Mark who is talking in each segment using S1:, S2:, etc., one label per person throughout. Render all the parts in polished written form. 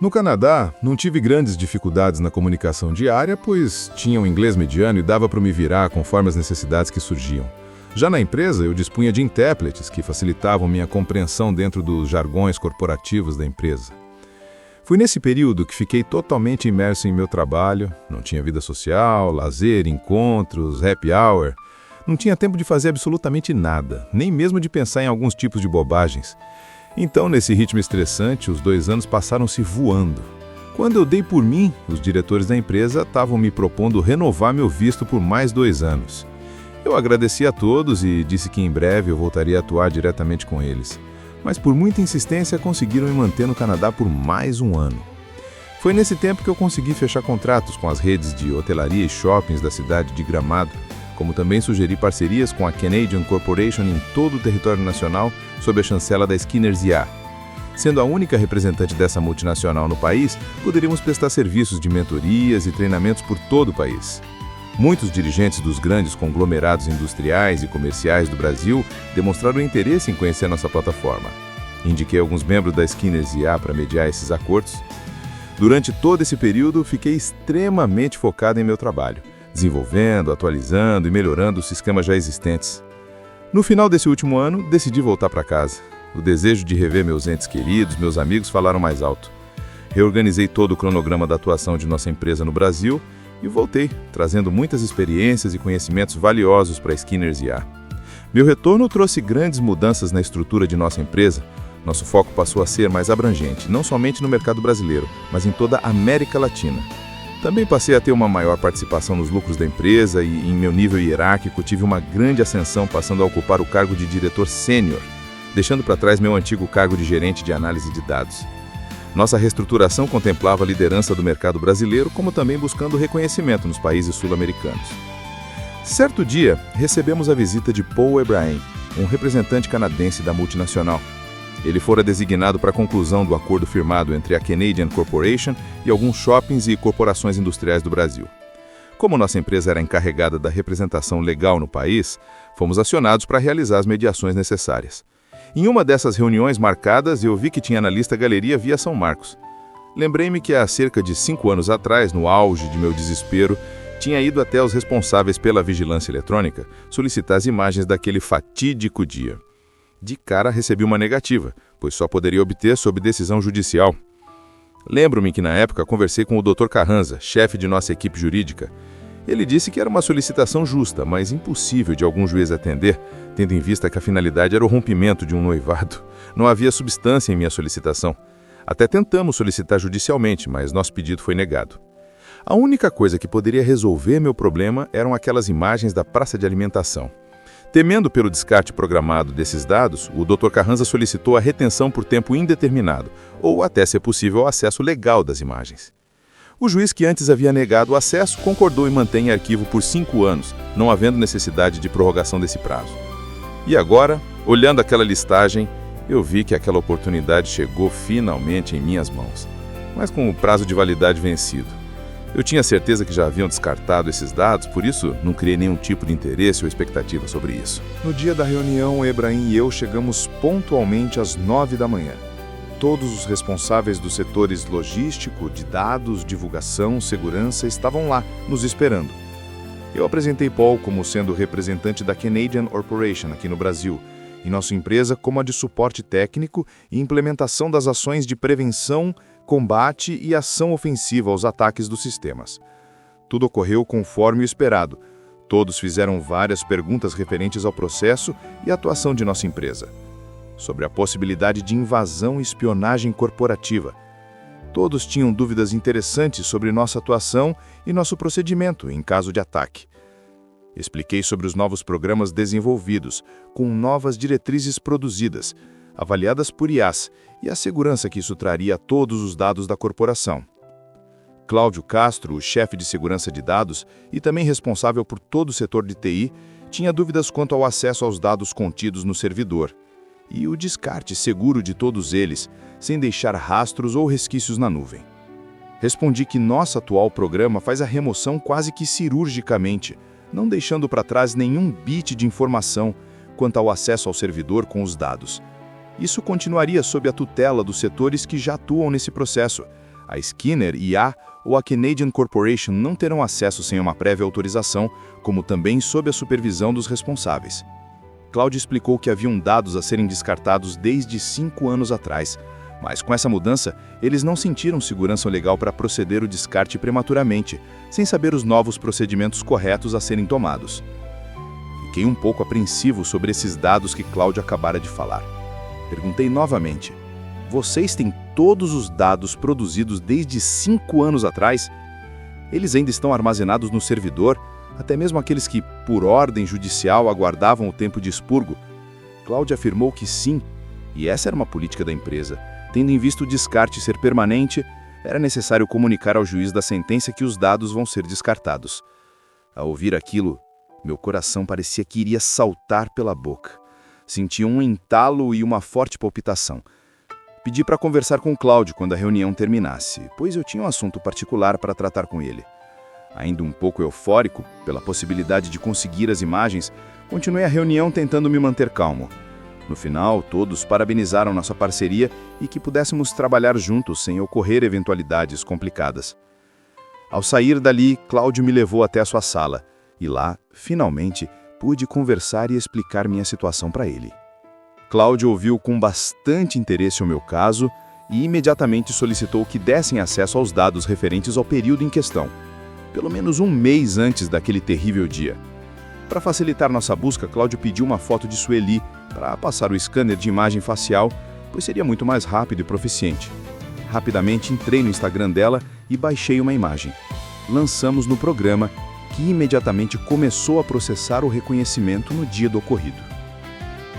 S1: No Canadá, não tive grandes dificuldades na comunicação diária, pois tinha um inglês mediano e dava para me virar conforme as necessidades que surgiam. Já na empresa, eu dispunha de intérpretes que facilitavam minha compreensão dentro dos jargões corporativos da empresa. Foi nesse período que fiquei totalmente imerso em meu trabalho, não tinha vida social, lazer, encontros, happy hour. Não tinha tempo de fazer absolutamente nada, nem mesmo de pensar em alguns tipos de bobagens. Então, nesse ritmo estressante, os 2 anos passaram-se voando. Quando eu dei por mim, os diretores da empresa estavam me propondo renovar meu visto por mais 2 anos. Eu agradeci a todos e disse que em breve eu voltaria a atuar diretamente com eles. Mas por muita insistência conseguiram me manter no Canadá por mais 1 ano. Foi nesse tempo que eu consegui fechar contratos com as redes de hotelaria e shoppings da cidade de Gramado, como também sugeri parcerias com a Canadian Corporation em todo o território nacional sob a chancela da Skinners & Sendo a única representante dessa multinacional no país, poderíamos prestar serviços de mentorias e treinamentos por todo o país. Muitos dirigentes dos grandes conglomerados industriais e comerciais do Brasil demonstraram interesse em conhecer nossa plataforma. Indiquei alguns membros da Skinners & para mediar esses acordos. Durante todo esse período, fiquei extremamente focado em meu trabalho, desenvolvendo, atualizando e melhorando os sistemas já existentes. No final desse último ano, decidi voltar para casa. O desejo de rever meus entes queridos, meus amigos, falaram mais alto. Reorganizei todo o cronograma da atuação de nossa empresa no Brasil e voltei, trazendo muitas experiências e conhecimentos valiosos para a Skinners & Meu retorno trouxe grandes mudanças na estrutura de nossa empresa. Nosso foco passou a ser mais abrangente, não somente no mercado brasileiro, mas em toda a América Latina. Também passei a ter uma maior participação nos lucros da empresa e, em meu nível hierárquico, tive uma grande ascensão passando a ocupar o cargo de diretor sênior, deixando para trás meu antigo cargo de gerente de análise de dados. Nossa reestruturação contemplava a liderança do mercado brasileiro, como também buscando reconhecimento nos países sul-americanos. Certo dia, recebemos a visita de Paul Ebrahim, um representante canadense da multinacional. Ele fora designado para a conclusão do acordo firmado entre a Canadian Corporation e alguns shoppings e corporações industriais do Brasil. Como nossa empresa era encarregada da representação legal no país, fomos acionados para realizar as mediações necessárias. Em uma dessas reuniões marcadas, eu vi que tinha na lista a Galeria Via São Marcos. Lembrei-me que há cerca de 5 anos atrás, no auge de meu desespero, tinha ido até os responsáveis pela vigilância eletrônica solicitar as imagens daquele fatídico dia. De cara recebi uma negativa, pois só poderia obter sob decisão judicial. Lembro-me que na época conversei com o Dr. Carranza, chefe de nossa equipe jurídica. Ele disse que era uma solicitação justa, mas impossível de algum juiz atender, tendo em vista que a finalidade era o rompimento de um noivado. Não havia substância em minha solicitação. Até tentamos solicitar judicialmente, mas nosso pedido foi negado. A única coisa que poderia resolver meu problema eram aquelas imagens da praça de alimentação. Temendo pelo descarte programado desses dados, o Dr. Carranza solicitou a retenção por tempo indeterminado, ou até, se possível, o acesso legal das imagens. O juiz que antes havia negado o acesso concordou em manter em arquivo por 5 anos, não havendo necessidade de prorrogação desse prazo. E agora, olhando aquela listagem, eu vi que aquela oportunidade chegou finalmente em minhas mãos, mas com o prazo de validade vencido. Eu tinha certeza que já haviam descartado esses dados, por isso não criei nenhum tipo de interesse ou expectativa sobre isso.
S2: No dia da reunião, Ebrahim e eu chegamos pontualmente às 9 da manhã. Todos os responsáveis dos setores logístico, de dados, divulgação, segurança estavam lá, nos esperando. Eu apresentei Paul como sendo o representante da Canadian Corporation aqui no Brasil, e nossa empresa como a de suporte técnico e implementação das ações de prevenção, combate e ação ofensiva aos ataques dos sistemas. Tudo ocorreu conforme o esperado. Todos fizeram várias perguntas referentes ao processo e atuação de nossa empresa, sobre a possibilidade de invasão e espionagem corporativa. Todos tinham dúvidas interessantes sobre nossa atuação e nosso procedimento em caso de ataque. Expliquei sobre os novos programas desenvolvidos, com novas diretrizes produzidas, avaliadas por IAs, e a segurança que isso traria a todos os dados da corporação. Cláudio Castro, o chefe de segurança de dados e também responsável por todo o setor de TI, tinha dúvidas quanto ao acesso aos dados contidos no servidor e o descarte seguro de todos eles, sem deixar rastros ou resquícios na nuvem. Respondi que nosso atual programa faz a remoção quase que cirurgicamente, não deixando para trás nenhum bit de informação quanto ao acesso ao servidor com os dados. Isso continuaria sob a tutela dos setores que já atuam nesse processo, A Skinner e a Canadian Corporation não terão acesso sem uma prévia autorização, como também sob a supervisão dos responsáveis. Cláudio explicou que haviam dados a serem descartados desde 5 anos atrás, mas com essa mudança, eles não sentiram segurança legal para proceder o descarte prematuramente, sem saber os novos procedimentos corretos a serem tomados. Fiquei um pouco apreensivo sobre esses dados que Cláudio acabara de falar. Perguntei novamente: vocês têm todos os dados produzidos desde 5 anos atrás? Eles ainda estão armazenados no servidor, até mesmo aqueles que, por ordem judicial, aguardavam o tempo de expurgo? Cláudio afirmou que sim, e essa era uma política da empresa. Tendo em vista o descarte ser permanente, era necessário comunicar ao juiz da sentença que os dados vão ser descartados. Ao ouvir aquilo, meu coração parecia que iria saltar pela boca. Senti um entalo e uma forte palpitação. Pedi para conversar com Cláudio quando a reunião terminasse, pois eu tinha um assunto particular para tratar com ele. Ainda um pouco eufórico pela possibilidade de conseguir as imagens, continuei a reunião tentando me manter calmo. No final, todos parabenizaram nossa parceria e que pudéssemos trabalhar juntos sem ocorrer eventualidades complicadas. Ao sair dali, Cláudio me levou até a sua sala e lá, finalmente, pude conversar e explicar minha situação para ele. Cláudio ouviu com bastante interesse o meu caso e imediatamente solicitou que dessem acesso aos dados referentes ao período em questão, pelo menos um mês antes daquele terrível dia. Para facilitar nossa busca, Cláudio pediu uma foto de Sueli para passar o scanner de imagem facial, pois seria muito mais rápido e proficiente. Rapidamente entrei no Instagram dela e baixei uma imagem. Lançamos no programa, que imediatamente começou a processar o reconhecimento no dia do ocorrido.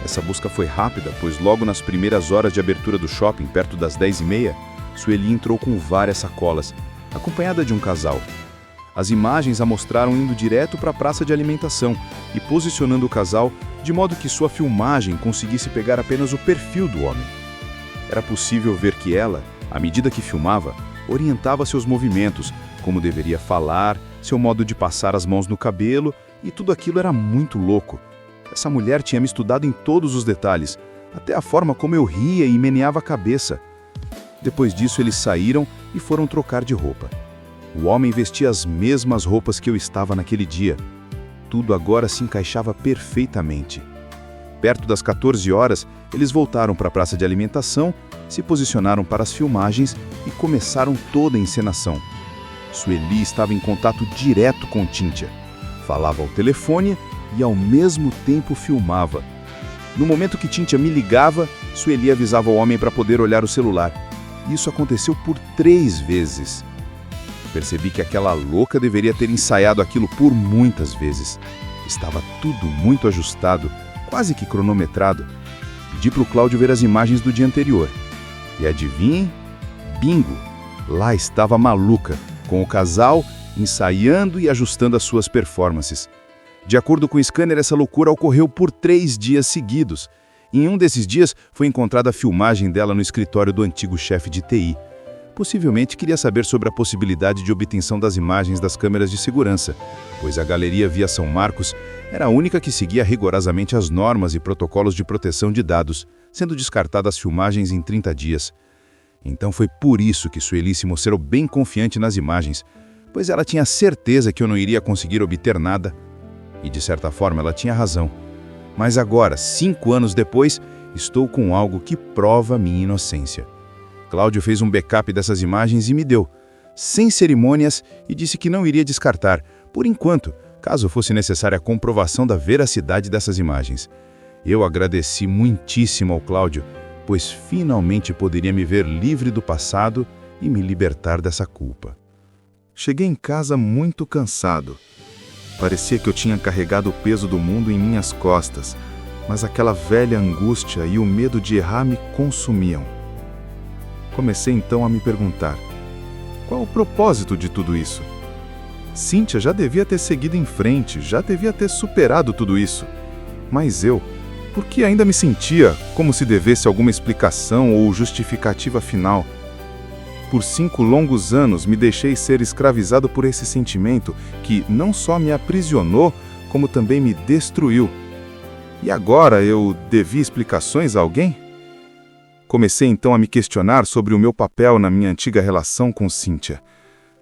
S2: Essa busca foi rápida, pois logo nas primeiras horas de abertura do shopping, perto das 10h30, Sueli entrou com várias sacolas, acompanhada de um casal. As imagens a mostraram indo direto para a praça de alimentação e posicionando o casal de modo que sua filmagem conseguisse pegar apenas o perfil do homem. Era possível ver que ela, à medida que filmava, orientava seus movimentos, como deveria falar, seu modo de passar as mãos no cabelo, e tudo aquilo era muito louco. Essa mulher tinha me estudado em todos os detalhes, até a forma como eu ria e meneava a cabeça. Depois disso, eles saíram e foram trocar de roupa. O homem vestia as mesmas roupas que eu estava naquele dia. Tudo agora se encaixava perfeitamente. Perto das 14 horas, eles voltaram para a praça de alimentação, se posicionaram para as filmagens e começaram toda a encenação. Sueli estava em contato direto com Cíntia. Falava ao telefone e ao mesmo tempo filmava. No momento que Cíntia me ligava, Sueli avisava o homem para poder olhar o celular. Isso aconteceu por 3 vezes. Percebi que aquela louca deveria ter ensaiado aquilo por muitas vezes. Estava tudo muito ajustado, quase que cronometrado. Pedi para o Cláudio ver as imagens do dia anterior. E adivinhem? Bingo! Lá estava a maluca, com o casal ensaiando e ajustando as suas performances. De acordo com o scanner, essa loucura ocorreu por 3 dias seguidos. Em um desses dias, foi encontrada a filmagem dela no escritório do antigo chefe de TI. Possivelmente queria saber sobre a possibilidade de obtenção das imagens das câmeras de segurança, pois a Galeria Via São Marcos era a única que seguia rigorosamente as normas e protocolos de proteção de dados, sendo descartadas as filmagens em 30 dias. Então foi por isso que Sueli se mostrou bem confiante nas imagens, pois ela tinha certeza que eu não iria conseguir obter nada. E de certa forma ela tinha razão. Mas agora, 5 anos depois, estou com algo que prova minha inocência. Cláudio fez um backup dessas imagens e me deu, sem cerimônias, e disse que não iria descartar, por enquanto, caso fosse necessária a comprovação da veracidade dessas imagens. Eu agradeci muitíssimo ao Cláudio, pois finalmente poderia me ver livre do passado e me libertar dessa culpa. Cheguei em casa muito cansado. Parecia que eu tinha carregado o peso do mundo em minhas costas, mas aquela velha angústia e o medo de errar me consumiam. Comecei então a me perguntar, qual o propósito de tudo isso? Cíntia já devia ter seguido em frente, já devia ter superado tudo isso. Mas eu, por que ainda me sentia como se devesse alguma explicação ou justificativa final? Por 5 longos anos me deixei ser escravizado por esse sentimento que não só me aprisionou, como também me destruiu. E agora eu devia explicações a alguém? Comecei então a me questionar sobre o meu papel na minha antiga relação com Cíntia.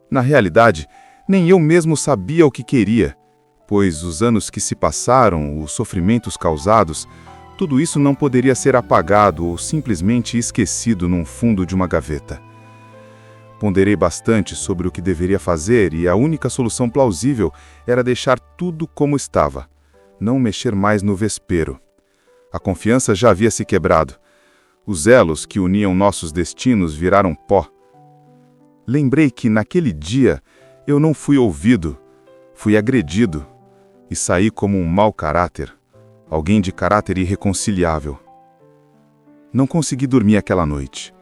S2: Na realidade, nem eu mesmo sabia o que queria, pois os anos que se passaram, os sofrimentos causados, tudo isso não poderia ser apagado ou simplesmente esquecido num fundo de uma gaveta. Ponderei bastante sobre o que deveria fazer e a única solução plausível era deixar tudo como estava, não mexer mais no vespeiro. A confiança já havia se quebrado. Os elos que uniam nossos destinos viraram pó. Lembrei que, naquele dia, eu não fui ouvido, fui agredido e saí como um mau caráter, alguém de caráter irreconciliável. Não consegui dormir aquela noite.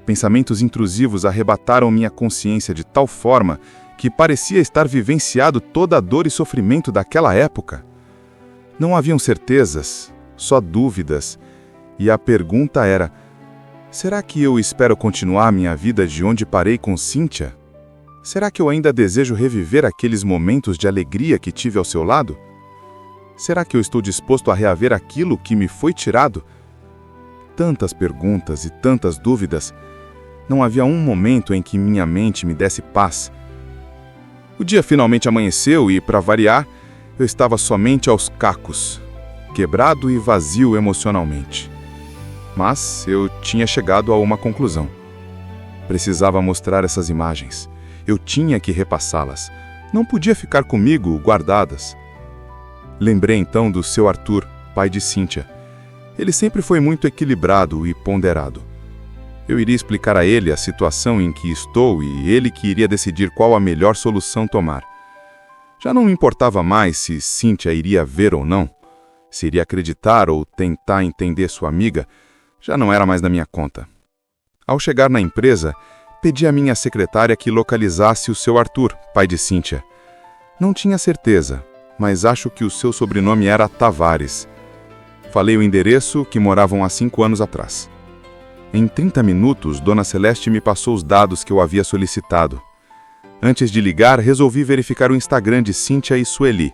S2: Pensamentos intrusivos arrebataram minha consciência de tal forma que parecia estar vivenciado toda a dor e sofrimento daquela época. Não haviam certezas, só dúvidas, e a pergunta era: será que eu espero continuar minha vida de onde parei com Cíntia? Será que eu ainda desejo reviver aqueles momentos de alegria que tive ao seu lado? Será que eu estou disposto a reaver aquilo que me foi tirado? Tantas perguntas e tantas dúvidas. Não havia um momento em que minha mente me desse paz. O dia finalmente amanheceu e, para variar, eu estava somente aos cacos, quebrado e vazio emocionalmente. Mas eu tinha chegado a uma conclusão. Precisava mostrar essas imagens. Eu tinha que repassá-las. Não podia ficar comigo guardadas. Lembrei então do seu Arthur, pai de Cíntia. Ele sempre foi muito equilibrado e ponderado. Eu iria explicar a ele a situação em que estou e ele que iria decidir qual a melhor solução tomar. Já não me importava mais se Cíntia iria ver ou não, se iria acreditar ou tentar entender sua amiga, já não era mais da minha conta. Ao chegar na empresa, pedi à minha secretária que localizasse o seu Arthur, pai de Cíntia. Não tinha certeza, mas acho que o seu sobrenome era Tavares. Falei o endereço que moravam há 5 anos atrás. Em 30 minutos, Dona Celeste me passou os dados que eu havia solicitado. Antes de ligar, resolvi verificar o Instagram de Cíntia e Sueli.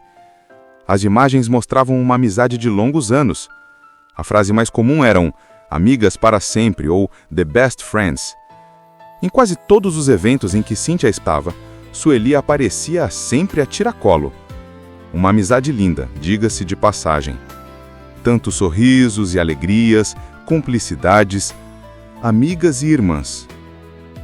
S2: As imagens mostravam uma amizade de longos anos. A frase mais comum eram "amigas para sempre" ou "the best friends". Em quase todos os eventos em que Cíntia estava, Sueli aparecia sempre a tiracolo. Uma amizade linda, diga-se de passagem. Tantos sorrisos e alegrias, cumplicidades, amigas e irmãs.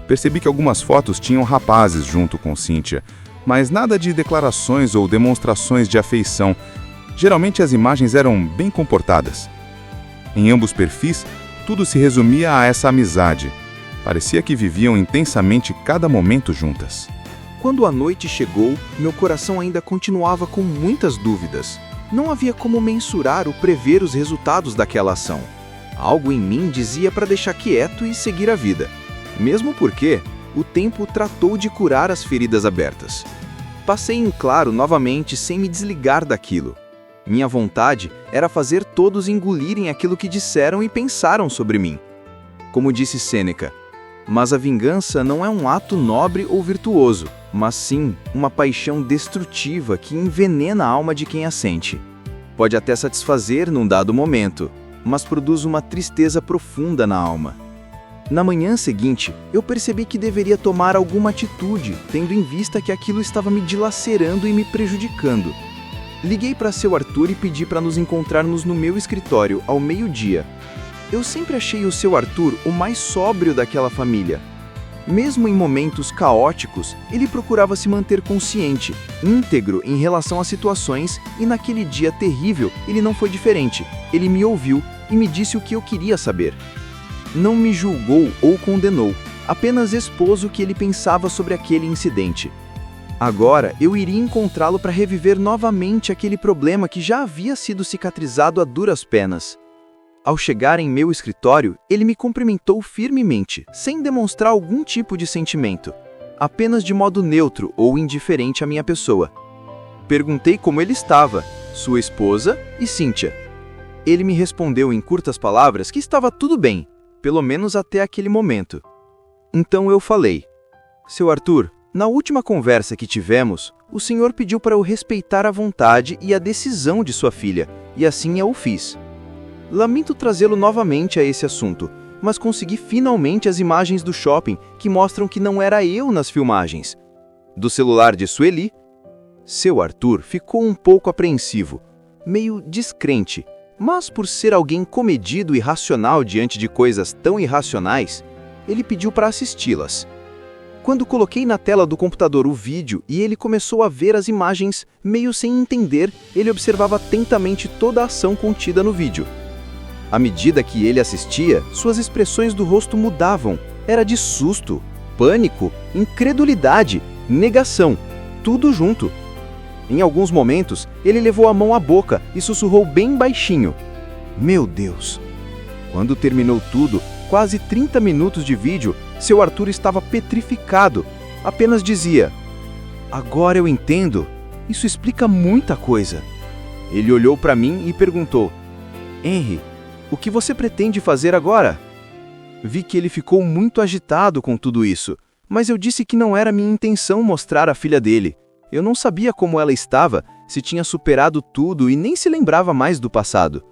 S2: Percebi que algumas fotos tinham rapazes junto com Cíntia, mas nada de declarações ou demonstrações de afeição. Geralmente as imagens eram bem comportadas. Em ambos perfis, tudo se resumia a essa amizade. Parecia que viviam intensamente cada momento juntas.
S3: Quando a noite chegou, meu coração ainda continuava com muitas dúvidas. Não havia como mensurar ou prever os resultados daquela ação. Algo em mim dizia para deixar quieto e seguir a vida. Mesmo porque o tempo tratou de curar as feridas abertas. Passei em claro novamente sem me desligar daquilo. Minha vontade era fazer todos engolirem aquilo que disseram e pensaram sobre mim. Como disse Sêneca, mas a vingança não é um ato nobre ou virtuoso, mas sim uma paixão destrutiva que envenena a alma de quem a sente. Pode até satisfazer num dado momento, mas produz uma tristeza profunda na alma. Na manhã seguinte, eu percebi que deveria tomar alguma atitude, tendo em vista que aquilo estava me dilacerando e me prejudicando. Liguei para seu Arthur e pedi para nos encontrarmos no meu escritório ao meio-dia. Eu sempre achei o seu Arthur o mais sóbrio daquela família. Mesmo em momentos caóticos, ele procurava se manter consciente, íntegro em relação às situações, e naquele dia terrível ele não foi diferente. Ele me ouviu e me disse o que eu queria saber. Não me julgou ou condenou, apenas expôs o que ele pensava sobre aquele incidente. Agora eu iria encontrá-lo para reviver novamente aquele problema que já havia sido cicatrizado a duras penas. Ao chegar em meu escritório, ele me cumprimentou firmemente, sem demonstrar algum tipo de sentimento, apenas de modo neutro ou indiferente à minha pessoa. Perguntei como ele estava, sua esposa e Cíntia. Ele me respondeu em curtas palavras que estava tudo bem, pelo menos até aquele momento. Então eu falei: "Seu Arthur, na última conversa que tivemos, o senhor pediu para eu respeitar a vontade e a decisão de sua filha, e assim eu o fiz. Lamento trazê-lo novamente a esse assunto, mas consegui finalmente as imagens do shopping que mostram que não era eu nas filmagens. Do celular de Sueli, seu Arthur ficou um pouco apreensivo, meio descrente, mas por ser alguém comedido e racional diante de coisas tão irracionais, ele pediu para assisti-las. Quando coloquei na tela do computador o vídeo e ele começou a ver as imagens, meio sem entender, ele observava atentamente toda a ação contida no vídeo. À medida que ele assistia, suas expressões do rosto mudavam. Era de susto, pânico, incredulidade, negação, tudo junto. Em alguns momentos, ele levou a mão à boca e sussurrou bem baixinho: "Meu Deus!" Quando terminou tudo, quase 30 minutos de vídeo, seu Arthur estava petrificado. Apenas dizia: "Agora eu entendo. Isso explica muita coisa." Ele olhou para mim e perguntou: "Henry, o que você pretende fazer agora?" Vi que ele ficou muito agitado com tudo isso, mas eu disse que não era minha intenção mostrar a filha dele. Eu não sabia como ela estava, se tinha superado tudo e nem se lembrava mais do passado.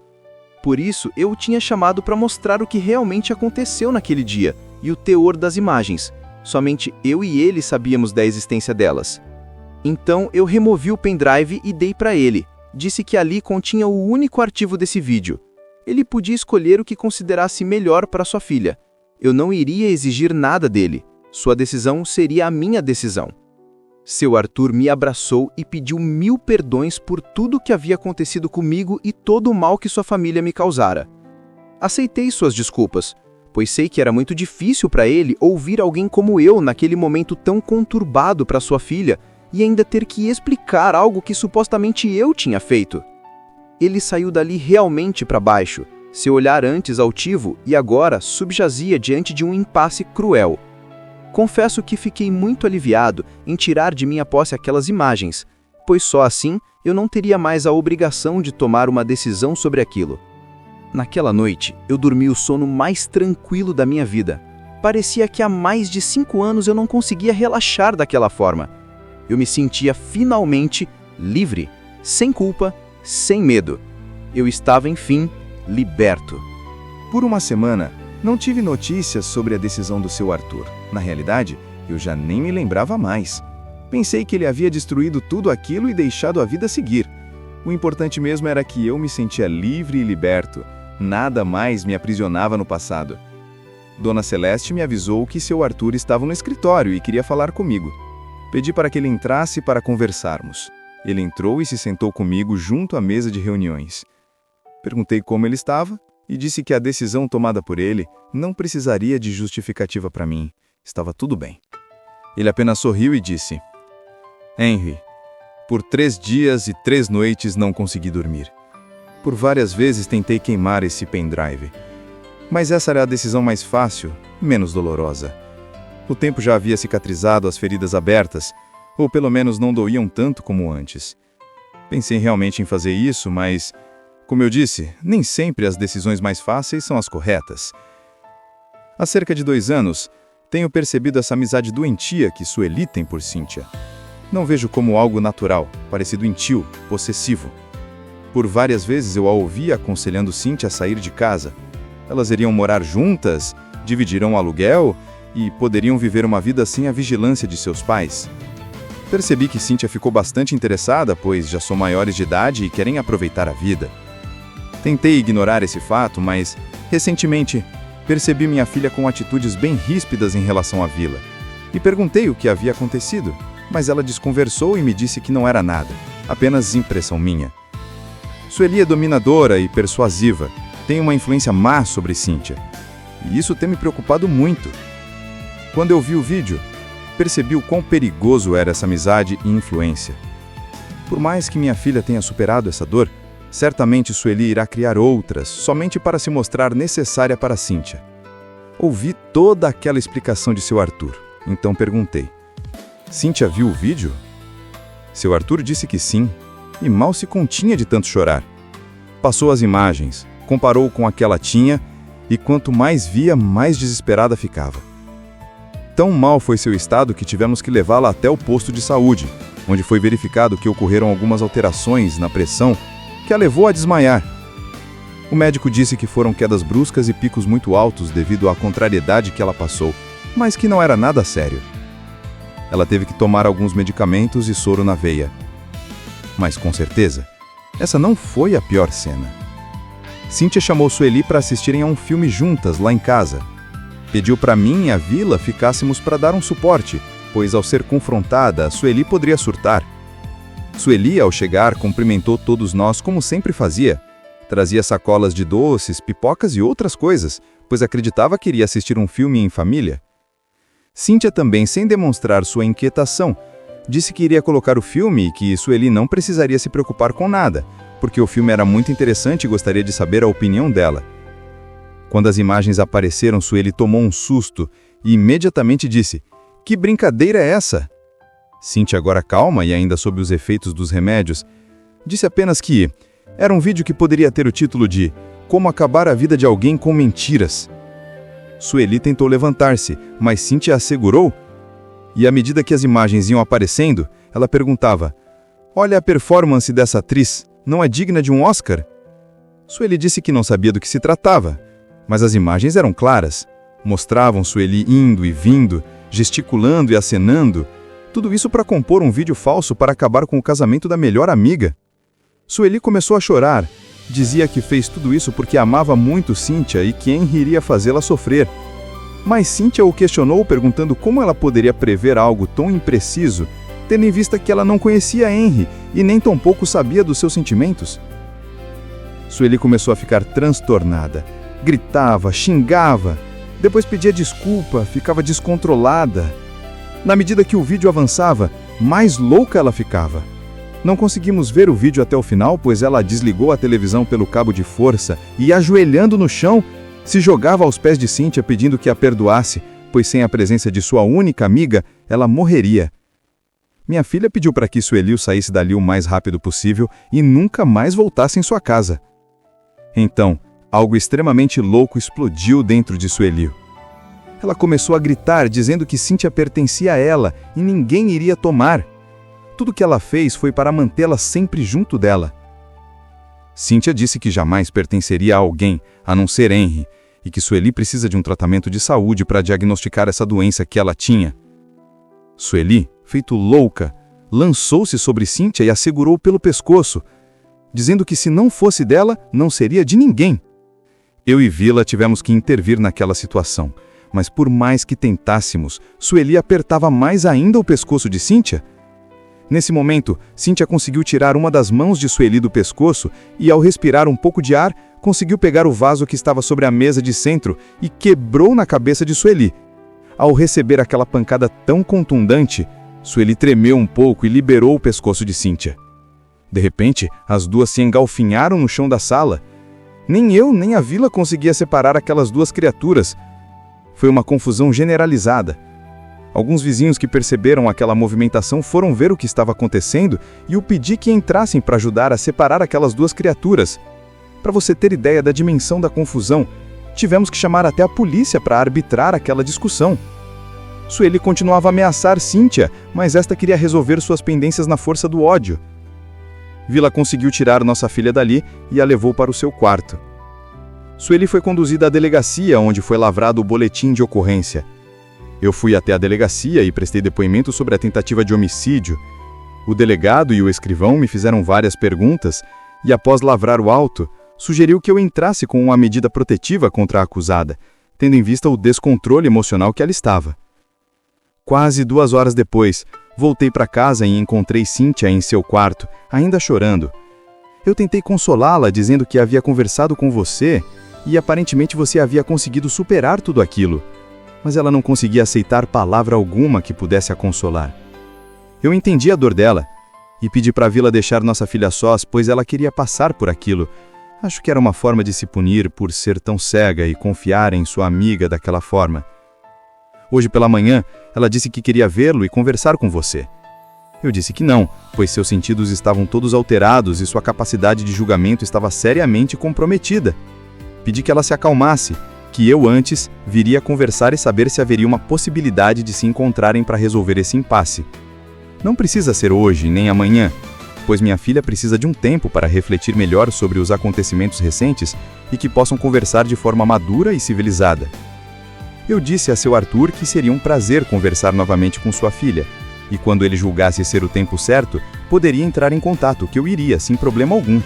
S3: Por isso, eu o tinha chamado para mostrar o que realmente aconteceu naquele dia e o teor das imagens. Somente eu e ele sabíamos da existência delas. Então, eu removi o pendrive e dei para ele. Disse que ali continha o único arquivo desse vídeo. Ele podia escolher o que considerasse melhor para sua filha. Eu não iria exigir nada dele. Sua decisão seria a minha decisão. Seu Arthur me abraçou e pediu 1000 perdões por tudo que havia acontecido comigo e todo o mal que sua família me causara. Aceitei suas desculpas, pois sei que era muito difícil para ele ouvir alguém como eu naquele momento tão conturbado para sua filha e ainda ter que explicar algo que supostamente eu tinha feito. Ele saiu dali realmente para baixo, seu olhar antes altivo e agora subjazia diante de um impasse cruel. Confesso que fiquei muito aliviado em tirar de minha posse aquelas imagens, pois só assim eu não teria mais a obrigação de tomar uma decisão sobre aquilo. Naquela noite, eu dormi o sono mais tranquilo da minha vida. Parecia que há mais de 5 anos eu não conseguia relaxar daquela forma. Eu me sentia finalmente livre, sem culpa, sem medo. Eu estava, enfim, liberto.
S2: Por uma semana, não tive notícias sobre a decisão do seu Arthur. Na realidade, eu já nem me lembrava mais. Pensei que ele havia destruído tudo aquilo e deixado a vida seguir. O importante mesmo era que eu me sentia livre e liberto. Nada mais me aprisionava no passado. Dona Celeste me avisou que seu Arthur estava no escritório e queria falar comigo. Pedi para que ele entrasse para conversarmos. Ele entrou e se sentou comigo junto à mesa de reuniões. Perguntei como ele estava e disse que a decisão tomada por ele não precisaria de justificativa para mim. Estava tudo bem. Ele apenas sorriu e disse: "Henry, por 3 dias e 3 noites não consegui dormir. Por várias vezes tentei queimar esse pendrive. Mas essa era a decisão mais fácil, menos dolorosa. O tempo já havia cicatrizado as feridas abertas, ou pelo menos não doíam tanto como antes. Pensei realmente em fazer isso, mas, como eu disse, nem sempre as decisões mais fáceis são as corretas. Há cerca de 2 anos, tenho percebido essa amizade doentia que Sueli tem por Cíntia. Não vejo como algo natural, parece doentio, possessivo. Por várias vezes eu a ouvi aconselhando Cíntia a sair de casa. Elas iriam morar juntas, dividirão o aluguel e poderiam viver uma vida sem a vigilância de seus pais. Percebi que Cíntia ficou bastante interessada, pois já são maiores de idade e querem aproveitar a vida. Tentei ignorar esse fato, mas, recentemente, percebi minha filha com atitudes bem ríspidas em relação à vila. E perguntei o que havia acontecido, mas ela desconversou e me disse que não era nada, apenas impressão minha. Sueli é dominadora e persuasiva, tem uma influência má sobre Cíntia. E isso tem me preocupado muito. Quando eu vi o vídeo, percebi o quão perigoso era essa amizade e influência. Por mais que minha filha tenha superado essa dor, certamente Sueli irá criar outras, somente para se mostrar necessária para Cíntia. Ouvi toda aquela explicação de seu Arthur, então perguntei: "Cíntia viu o vídeo?" Seu Arthur disse que sim, e mal se continha de tanto chorar. Passou as imagens, comparou com a que ela tinha, e quanto mais via, mais desesperada ficava. Tão mal foi seu estado que tivemos que levá-la até o posto de saúde, onde foi verificado que ocorreram algumas alterações na pressão que a levou a desmaiar. O médico disse que foram quedas bruscas e picos muito altos devido à contrariedade que ela passou, mas que não era nada sério. Ela teve que tomar alguns medicamentos e soro na veia. Mas com certeza, essa não foi a pior cena. Cíntia chamou Sueli para assistirem a um filme juntas lá em casa. Pediu para mim e a Vila ficássemos para dar um suporte, pois ao ser confrontada, Sueli poderia surtar. Sueli, ao chegar, cumprimentou todos nós como sempre fazia. Trazia sacolas de doces, pipocas e outras coisas, pois acreditava que iria assistir um filme em família. Cíntia também, sem demonstrar sua inquietação, disse que iria colocar o filme e que Sueli não precisaria se preocupar com nada, porque o filme era muito interessante e gostaria de saber a opinião dela. Quando as imagens apareceram, Sueli tomou um susto e imediatamente disse: "Que brincadeira é essa?" Cíntia, agora calma e ainda sob os efeitos dos remédios, disse apenas que era um vídeo que poderia ter o título de "Como acabar a vida de alguém com mentiras". Sueli tentou levantar-se, mas Cíntia a segurou, e à medida que as imagens iam aparecendo, ela perguntava: "Olha a performance dessa atriz, não é digna de um Oscar?" Sueli disse que não sabia do que se tratava, mas as imagens eram claras. Mostravam Sueli indo e vindo, gesticulando e acenando, tudo isso para compor um vídeo falso para acabar com o casamento da melhor amiga. Sueli começou a chorar. Dizia que fez tudo isso porque amava muito Cíntia e que Henry iria fazê-la sofrer. Mas Cíntia o questionou perguntando como ela poderia prever algo tão impreciso, tendo em vista que ela não conhecia Henry e nem tampouco sabia dos seus sentimentos. Sueli começou a ficar transtornada. Gritava, xingava, depois pedia desculpa, ficava descontrolada. Na medida que o vídeo avançava, mais louca ela ficava. Não conseguimos ver o vídeo até o final, pois ela desligou a televisão pelo cabo de força e, ajoelhando no chão, se jogava aos pés de Cíntia pedindo que a perdoasse, pois sem a presença de sua única amiga, ela morreria. Minha filha pediu para que Sueli saísse dali o mais rápido possível e nunca mais voltasse em sua casa. Então, algo extremamente louco explodiu dentro de Sueli. Ela começou a gritar, dizendo que Cíntia pertencia a ela e ninguém iria tomar. Tudo que ela fez foi para mantê-la sempre junto dela. Cíntia disse que jamais pertenceria a alguém, a não ser Henry, e que Sueli precisa de um tratamento de saúde para diagnosticar essa doença que ela tinha. Sueli, feito louca, lançou-se sobre Cíntia e a segurou pelo pescoço, dizendo que se não fosse dela, não seria de ninguém. Eu e Vila tivemos que intervir naquela situação, mas por mais que tentássemos, Sueli apertava mais ainda o pescoço de Cíntia. Nesse momento, Cíntia conseguiu tirar uma das mãos de Sueli do pescoço e, ao respirar um pouco de ar, conseguiu pegar o vaso que estava sobre a mesa de centro e quebrou na cabeça de Sueli. Ao receber aquela pancada tão contundente, Sueli tremeu um pouco e liberou o pescoço de Cíntia. De repente, as duas se engalfinharam no chão da sala. Nem eu, nem a Vila conseguia separar aquelas duas criaturas. Foi uma confusão generalizada. Alguns vizinhos que perceberam aquela movimentação foram ver o que estava acontecendo e eu pedi que entrassem para ajudar a separar aquelas duas criaturas. Para você ter ideia da dimensão da confusão, tivemos que chamar até a polícia para arbitrar aquela discussão. Sueli continuava a ameaçar Cíntia, mas esta queria resolver suas pendências na força do ódio. Vila conseguiu tirar nossa filha dali e a levou para o seu quarto. Sueli foi conduzida à delegacia, onde foi lavrado o boletim de ocorrência. Eu fui até a delegacia e prestei depoimento sobre a tentativa de homicídio. O delegado e o escrivão me fizeram várias perguntas e, após lavrar o auto, sugeriu que eu entrasse com uma medida protetiva contra a acusada, tendo em vista o descontrole emocional que ela estava. Quase 2 horas depois, voltei para casa e encontrei Cíntia em seu quarto, ainda chorando. Eu tentei consolá-la dizendo que havia conversado com você e aparentemente você havia conseguido superar tudo aquilo. Mas ela não conseguia aceitar palavra alguma que pudesse a consolar. Eu entendi a dor dela e pedi para a Vila deixar nossa filha sós, pois ela queria passar por aquilo. Acho que era uma forma de se punir por ser tão cega e confiar em sua amiga daquela forma. Hoje pela manhã, ela disse que queria vê-lo e conversar com você. Eu disse que não, pois seus sentidos estavam todos alterados e sua capacidade de julgamento estava seriamente comprometida. Pedi que ela se acalmasse, que eu antes viria conversar e saber se haveria uma possibilidade de se encontrarem para resolver esse impasse. Não precisa ser hoje nem amanhã.
S4: pois minha filha precisa de um tempo para refletir melhor sobre os acontecimentos recentes e que possam conversar de forma madura e civilizada. Eu disse a seu Arthur que seria um prazer conversar novamente com sua filha, e quando ele julgasse ser o tempo certo, poderia entrar em contato, que eu iria, sem problema algum.